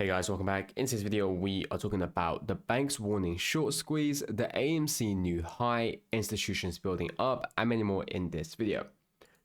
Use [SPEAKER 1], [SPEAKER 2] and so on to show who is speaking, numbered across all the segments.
[SPEAKER 1] Hey guys, welcome back. In this video, we are talking about the banks warning short squeeze, the AMC new high, institutions building up, and many more in this video.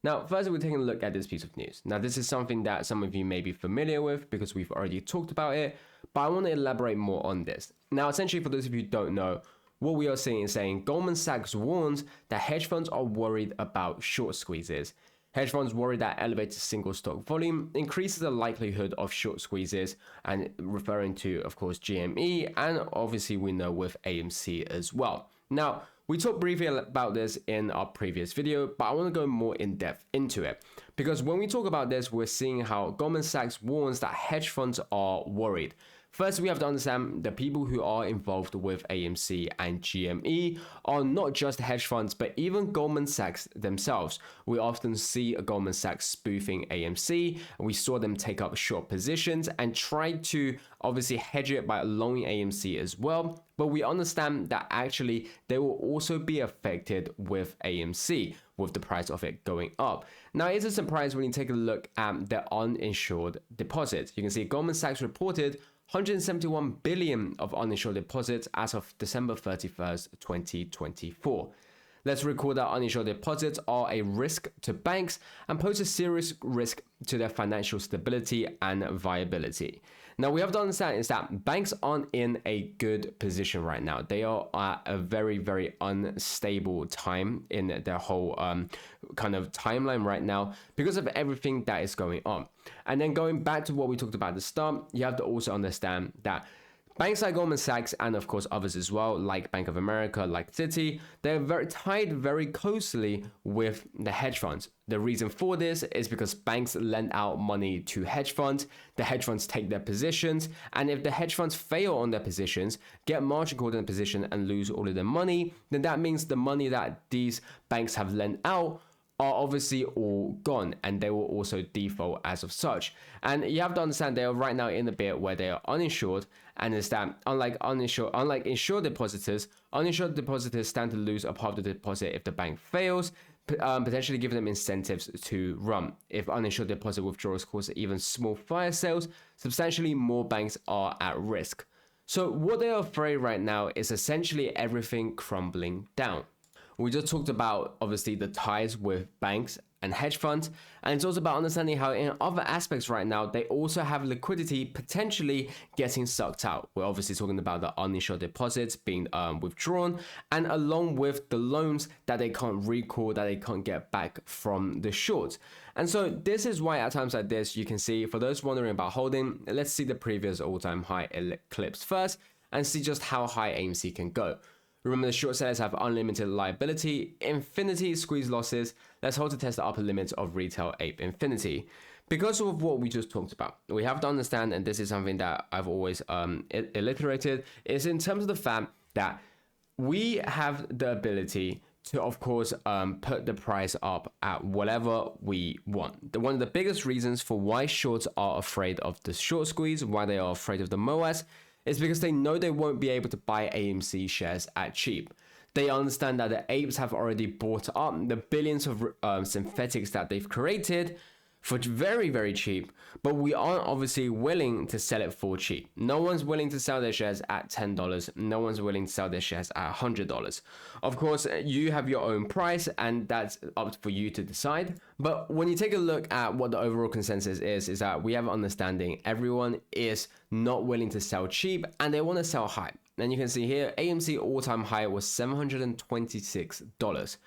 [SPEAKER 1] Now, first we're taking a look at this piece of news. Now, this is something that some of you may be familiar with because we've already talked about it, but I want to elaborate more on this. Now, essentially, for those of you who don't know, what we are seeing is saying Goldman Sachs warns that hedge funds are worried about short squeezes. Hedge funds worry that elevated single stock volume increases the likelihood of short squeezes, and referring to, of course, GME, and obviously we know with AMC as well. Now, we talked briefly about this in our previous video, but I want to go more in depth into it. Because when we talk about this, we're seeing how Goldman Sachs warns that hedge funds are worried. First, we have to understand the people who are involved with AMC and GME are not just hedge funds, but even Goldman Sachs themselves. We often see a Goldman Sachs spoofing AMC, and we saw them take up short positions and try to obviously hedge it by longing AMC as well. But we understand that actually they will also be affected with AMC, with the price of it going up. Now, it's a surprise when you take a look at the uninsured deposits. You can see Goldman Sachs reported 171 billion of uninsured deposits as of December 31st, 2024. Let's recall that uninsured deposits are a risk to banks and pose a serious risk to their financial stability and viability. Now, we have to understand is that banks aren't in a good position right now. They are at a very, very unstable time in their whole kind of timeline right now because of everything that is going on. And then going back to what we talked about at the start, you have to also understand that banks like Goldman Sachs and of course others as well, like Bank of America, like Citi, they're tied very closely with the hedge funds. The reason for this is because banks lend out money to hedge funds, the hedge funds take their positions, and if the hedge funds fail on their positions, get margin called in a position and lose all of their money, then that means the money that these banks have lent out are obviously all gone, and they will also default as of such. And you have to understand they are right now in a bit where they are uninsured, and is that unlike insured depositors, uninsured depositors stand to lose a part of the deposit if the bank fails, potentially giving them incentives to run. If uninsured deposit withdrawals cause even small fire sales, substantially more banks are at risk. So what they are afraid right now is essentially everything crumbling down. We just talked about, obviously, the ties with banks and hedge funds, and it's also about understanding how in other aspects right now, they also have liquidity potentially getting sucked out. We're obviously talking about the uninsured deposits being withdrawn, and along with the loans that they can't recall, that they can't get back from the shorts. And so this is why at times like this, you can see, for those wondering about holding, let's see the previous all-time high eclipse first, and see just how high AMC can go. Remember, the short sellers have unlimited liability, infinity squeeze losses. Let's hold to test the upper limits of retail ape infinity. Because of what we just talked about, we have to understand, and this is something that I've always iterated, is in terms of the fact that we have the ability to, of course, put the price up at whatever we want. One of the biggest reasons for why shorts are afraid of the short squeeze, why they are afraid of the MOAS, is because they know they won't be able to buy AMC shares at cheap. They understand that the apes have already bought up the billions of synthetics that they've created for very, very cheap, but we aren't obviously willing to sell it for cheap. No one's willing to sell their shares at $10. No one's willing to sell their shares at $100. Of course, you have your own price, and that's up for you to decide. But when you take a look at what the overall consensus is that we have an understanding everyone is not willing to sell cheap, and they want to sell high. And you can see here, AMC all-time high was $726.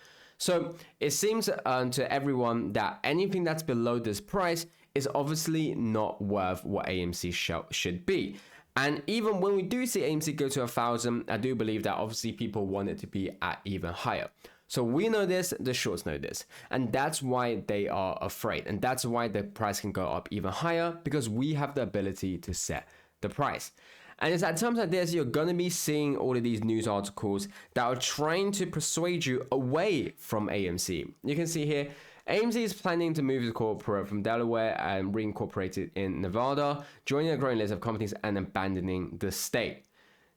[SPEAKER 1] So it seems to everyone that anything that's below this price is obviously not worth what AMC should be. And even when we do see AMC go to 1,000, I do believe that obviously people want it to be at even higher. So we know this, the shorts know this, and that's why they are afraid. And that's why the price can go up even higher, because we have the ability to set the price. And it's at times like this, you're going to be seeing all of these news articles that are trying to persuade you away from AMC. You can see here, AMC is planning to move the corporate from Delaware and reincorporate it in Nevada, joining a growing list of companies and abandoning the state.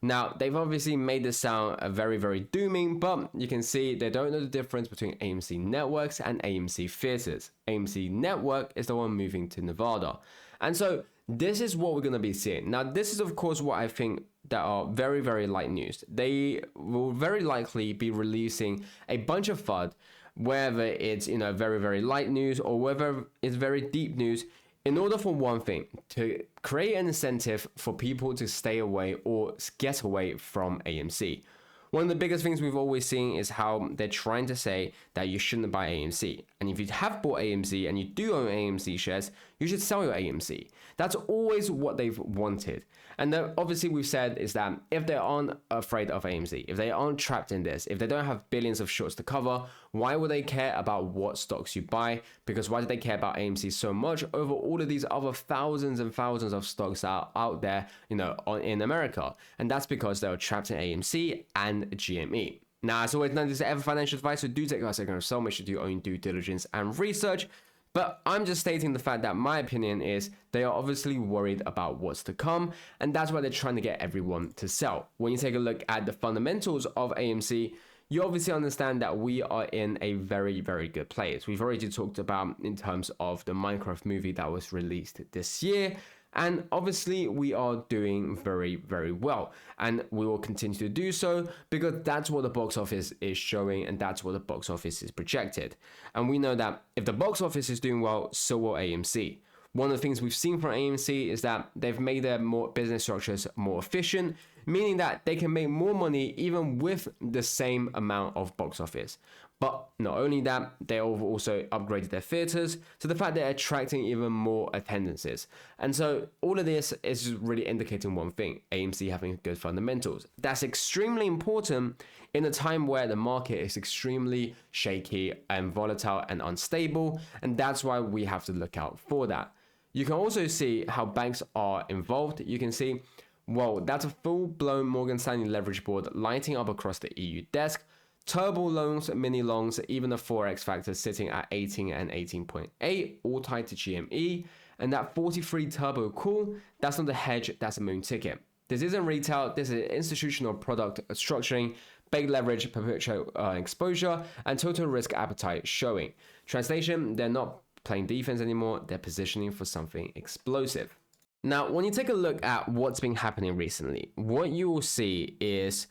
[SPEAKER 1] Now, they've obviously made this sound very, very dooming, but you can see they don't know the difference between AMC Networks and AMC Theaters. AMC Network is the one moving to Nevada. And so this is what we're going to be seeing. Now, this is, of course, what I think that are very, very light news. They will very likely be releasing a bunch of FUD, whether it's, very, very light news or whether it's very deep news, in order for one thing, to create an incentive for people to stay away or get away from AMC. One of the biggest things we've always seen is how they're trying to say that you shouldn't buy AMC. And if you have bought AMC and you do own AMC shares, you should sell your AMC. That's always what they've wanted. And then obviously we've said is that if they aren't afraid of AMC, if they aren't trapped in this, if they don't have billions of shorts to cover, why would they care about what stocks you buy? Because why do they care about AMC so much over all of these other thousands and thousands of stocks out there, in America? And that's because they are trapped in AMC and GME. Now, as always, none of this is ever financial advice, so do take a second or so, make sure to do your own due diligence and research. But I'm just stating the fact that my opinion is they are obviously worried about what's to come, and that's why they're trying to get everyone to sell. When you take a look at the fundamentals of AMC, you obviously understand that we are in a very, very good place. We've already talked about in terms of the Minecraft movie that was released this year. And obviously we are doing very, very well, and we will continue to do so because that's what the box office is showing, and that's what the box office is projected. And we know that if the box office is doing well, so will AMC. One of the things we've seen from AMC is that they've made their business structures more efficient, meaning that they can make more money even with the same amount of box office. But not only that, they have also upgraded their theaters to the fact they're attracting even more attendances. And so all of this is just really indicating one thing: AMC having good fundamentals. That's extremely important in a time where the market is extremely shaky and volatile and unstable. And that's why we have to look out for that. You can also see how banks are involved. You can see, well, that's a full-blown Morgan Stanley leverage board lighting up across the EU desk. Turbo loans, mini longs, even the forex factors sitting at 18 and 18.8, all tied to GME. And that 43 turbo call, that's not a hedge, that's a moon ticket. This isn't retail, this is institutional product structuring, big leverage, perpetual exposure, and total risk appetite showing. Translation, they're not playing defense anymore, they're positioning for something explosive. Now, when you take a look at what's been happening recently, what you will see is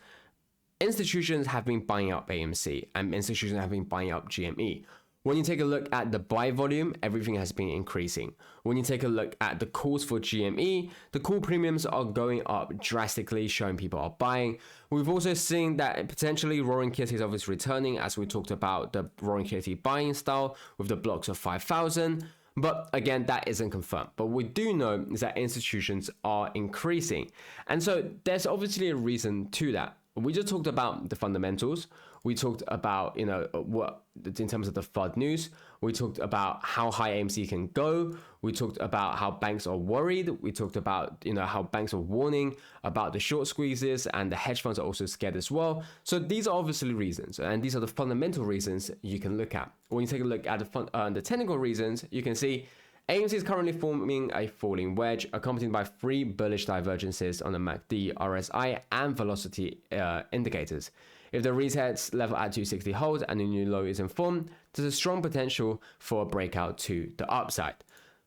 [SPEAKER 1] institutions have been buying up AMC and institutions have been buying up GME. When you take a look at the buy volume, everything has been increasing. When you take a look at the calls for GME, the call premiums are going up drastically, showing people are buying. We've also seen that potentially Roaring Kitty is obviously returning, as we talked about the Roaring Kitty buying style with the blocks of 5,000. But again, that isn't confirmed. But what we do know is that institutions are increasing. And so there's obviously a reason to that. We just talked about the fundamentals. We talked about, what in terms of the FUD news. We talked about how high AMC can go. We talked about how banks are worried. We talked about, how banks are warning about the short squeezes, and the hedge funds are also scared as well. So these are obviously reasons, and these are the fundamental reasons you can look at. When you take a look at the technical reasons, you can see AMC is currently forming a falling wedge, accompanied by 3 bullish divergences on the MACD, RSI, and velocity indicators. If the resets level at 260 holds and a new low is informed, there's a strong potential for a breakout to the upside.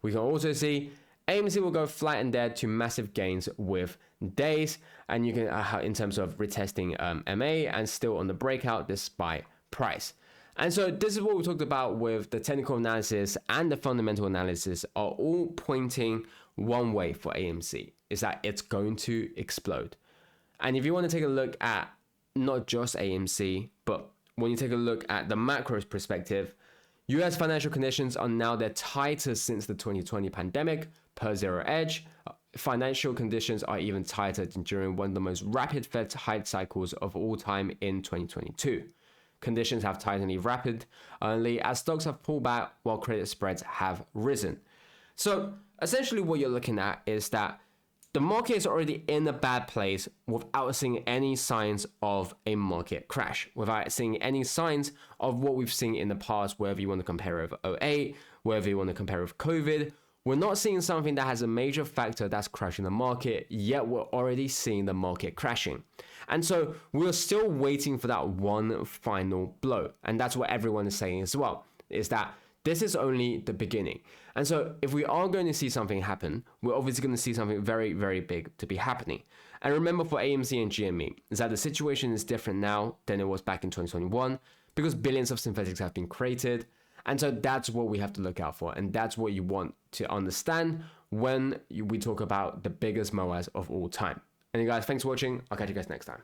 [SPEAKER 1] We can also see AMC will go flat and dead to massive gains with days, and you can in terms of retesting MA and still on the breakout despite price. And so this is what we talked about with the technical analysis and the fundamental analysis are all pointing one way for AMC, is that it's going to explode. And if you want to take a look at not just AMC, but when you take a look at the macro perspective, US financial conditions are now their tightest since the 2020 pandemic per Zero Edge. Financial conditions are even tighter than during one of the most rapid Fed hike cycles of all time in 2022. Conditions have tightened rapidly as stocks have pulled back while credit spreads have risen. So essentially what you're looking at is that the market is already in a bad place without seeing any signs of a market crash, without seeing any signs of what we've seen in the past, whether you want to compare it with 08, whether you want to compare it with COVID. We're not seeing something that has a major factor that's crashing the market, yet we're already seeing the market crashing. And so we're still waiting for that one final blow. And that's what everyone is saying as well, is that This is only the beginning. And so if we are going to see something happen, we're obviously going to see something very, very big to be happening. And remember, for AMC and GME, is that the situation is different now than it was back in 2021 because billions of synthetics have been created. And so that's what we have to look out for. And that's what you want to understand when we talk about the biggest MOAs of all time. And you guys, thanks for watching. I'll catch you guys next time.